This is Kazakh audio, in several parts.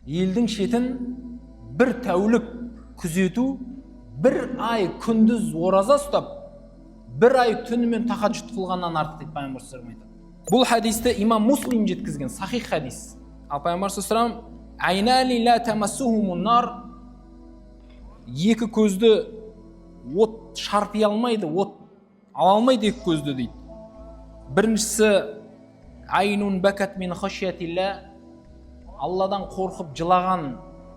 елдің шетін бір тәулік күзету, бір ай күндіз ораза ұстап, бір ай түнімен тахаджуд қылғаннан артық дейді пайғамбар саллаллаху алейхи вассалам. Бұл хадисті имам Муслим жеткізген сахих хадис. Ал пайғамбар саллаллаху алейхи вассалам айнали ла тамассухумун нар, екі көзді от шарпи алмайды, от ала алмайды екі көзді дейді. Біріншісі айнун бакат мин хашиятилла, Алладан қорқып жылаған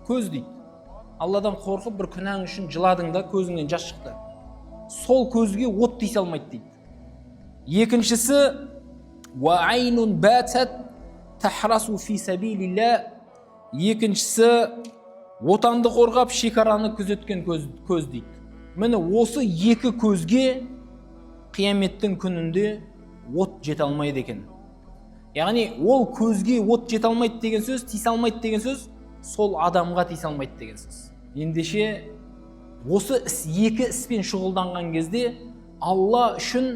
көз дейді. Алладан қорқып бір күнәң үшін жыладың да көзіңнен жас шықты. Сол көзге от тисе алмайды дейді. Екіншісі ва айнун батат тахрасу фи сабилилла, екіншісі отанды қорғап шекараны күзеткен көз дейді. Міне осы екі көзге қияметтің күнінде от жете алмайды екен. Яғни ол көзге от жете алмайды деген сөз, тисе алмайды деген сөз, сол адамға тисе алмайды деген сөз. Ендеше осы екі іспен шұғылданған кезде Алла үшін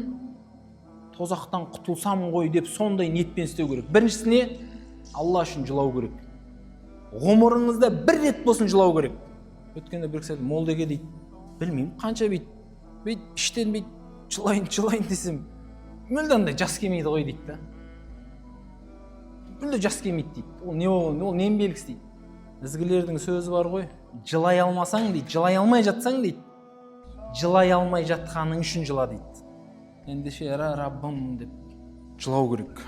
тозақтан құтылсам ғой деп сондай ниетпен істеу керек. Біріншісіне Алла үшін жылау керек. Ғұмырыңызда бір рет болсын жылау керек. Өткенде бір кісі молдеге дейді, білмеймін қанша бейт іштен бейт жылайын десем, мүлден жас келмейді ғой дейді да. Мүлде жас келмейді дейді. Ол нем белгісі дейді. Ізгілердің сөзі бар ғой, жылай алмасаң дейді, жылай алмай жатсаң дейді, жылай алмай жатқаның үшін жыла дейді. Ендеше Раббым деп жылау керек.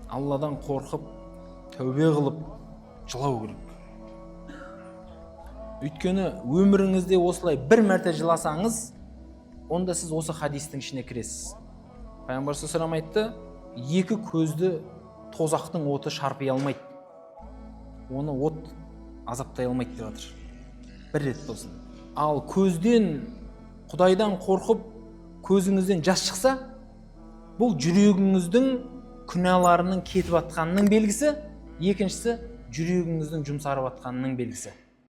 Алладан қорқып, тәубе қылып жылау керек. Өйткені өміріңізде осылай бір мәрте жыласаңыз, онда сіз осы хадистің ішіне кіресіз. Пайғамбар саллаллаху алейхи вассалам айтты, екі көзді тозақтың оты шарпи алмайды. Оны от азаптай алмайды деп жатыр. Бір рет болсын. Ал көзден, Құдайдан қорқып, көзіңізден жас шықса, бұл жүрегіңіздің күнәларының кетіп атқанының белгісі, екіншісі жүрегіңіздің жұмсарып атқанының белгісі.